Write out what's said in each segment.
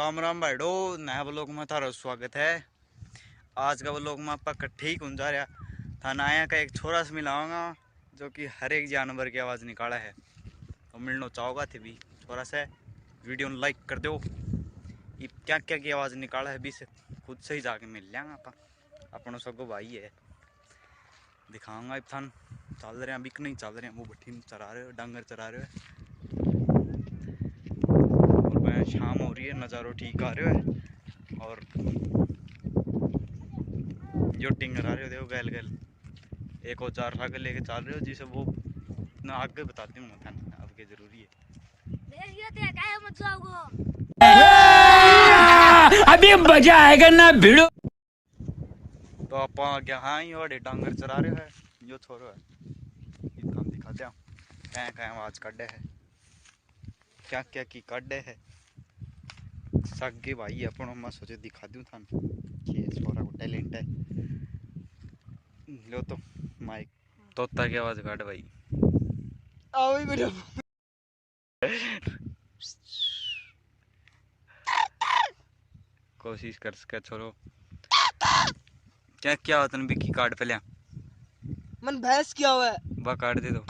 राम राम भाईडो, नया ब्लॉग में थारा स्वागत है। आज का ब्लॉग में आप ठीक हो जा रहा था। नया का एक छोरा से मिलाऊंगा जो कि हर एक जानवर की आवाज़ निकाला है। तो मिलना चाहोगा थे भी छोरा से, वीडियो में लाइक कर दो। ये क्या क्या की आवाज़ निकाला है भी से खुद से ही जाके मिल लेंगे आप अपनों सबको भाई है। दिखाऊंगा अब थान चल रहे हैं, अभी नहीं चल रहे हैं, वो भट्टी चरा रहे हो, डांगर चरा रहे हो। शाम हो रही है, नज़ारो ठीक आ रहे है और जो टिंगर आ रहे हो देखो गैल गैल एक और चार आगे लेके चल रहे हो जिसे वो ना आगे बताती हूँ आपके जरूरी है। अभी मजा आएगा ना भिड़ो। तो आप क्या हाँ ही और डांगर चरा रहे है जो छोरो है काम दिखाते हैं क्या क्या आवाज काटे है, क्या क्या की काटे है सगे भाई अपन मैं सोचे दिखा दूँ थान कि छोरा को टैलेंट है। लो तो माइक तोता की आवाज काट भाई। कोशिश कर सके छोरो क्या क्या होता है बिक्की काट पे लिया मन भैंस क्या हुआ है बा काट दे दो।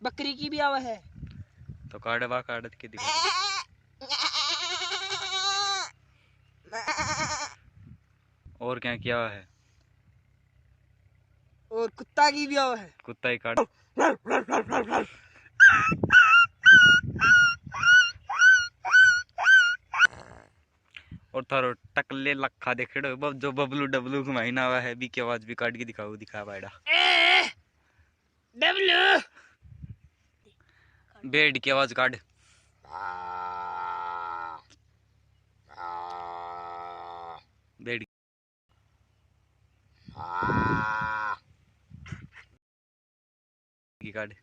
बकरी की भी आवा है तो काट बा काट के दिखा और क्या किया है और कुत्ता की भी आवा है। कुत्ता ही काट और थारो टकले लखा देखेड़ो जो बबलू डबलू घुमाईना हुआ है भी की आवाज भी काट के दिखाओ दिखा पाएगा। डब्लू बेड की आवाज काट बेड की काट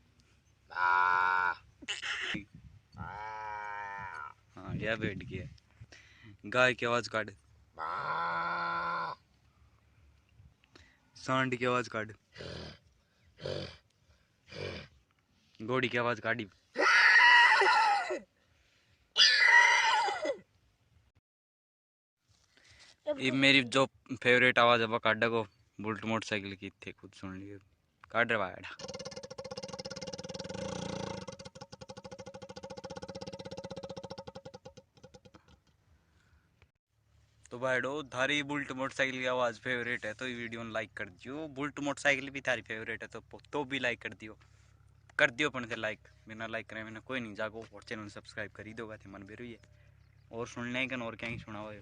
हाँ यह बेड की है। गाय की आवाज काट सांड की आवाज काट घोड़ी की आवाज काटी। ये मेरी जो फेवरेट आवाज है वो काटा को बुलेट मोटरसाइकिल की थे खुद सुन लिए काट रहा है। तो भाईडो थारी बुलेट मोटरसाइकिल की आवाज फेवरेट है तो ये वीडियो में लाइक कर दियो। बुलेट मोटरसाइकिल भी थारी फेवरेट है तो भी लाइक कर दियो अपन से लाइक। बिना लाइक करे मैंने कोई नहीं जागो और चैनल सब्सक्राइब कर ही दोगा थे मन बेरू ये और सुन लें और क्या ही सुना हुआ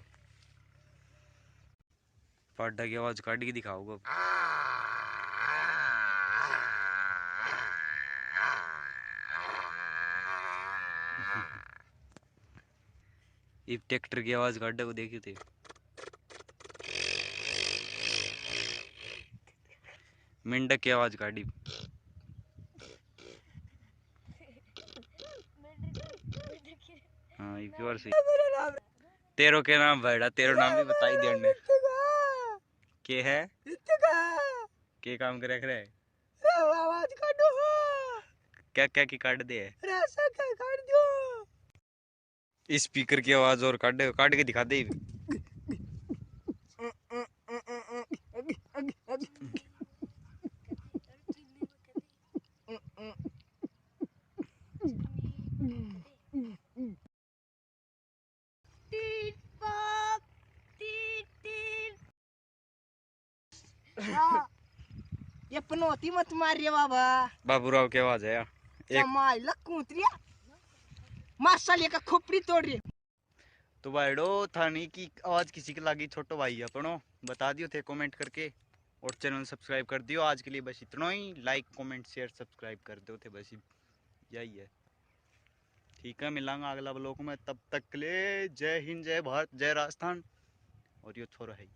पाड्डा की आवाज काट के दिखाओगे। ये ट्रैक्टर की आवाज काटे को देखी थे मेंढक की आवाज काटी। हाँ एक बार से तेरो के नाम भाईडा तेरो नाम भी बताई दिया ने के है के काम करे रहे आवाज काटो क्या क्या की काट दे रासा का काट दो स्पीकर की आवाज और काट के दिखा दे। ये पनौती मत मारिए बाबा बाबूराव की आवाज है एक मार लकूतरिया माशाल्लाह का खोपड़ी तोड़ रही। तो भाईडो थानी की आवाज किसी के लागी छोटो भाई अपनो बता दियो थे कमेंट करके और चैनल सब्सक्राइब कर दियो। आज के लिए बस इतना ही, लाइक कमेंट शेयर सब्सक्राइब कर दो थे बस यही है। ठीक है मिलांगा अगला ब्लॉग में, तब तक के लिए जय हिंद जय भारत जय राजस्थान। और ये छोरा है।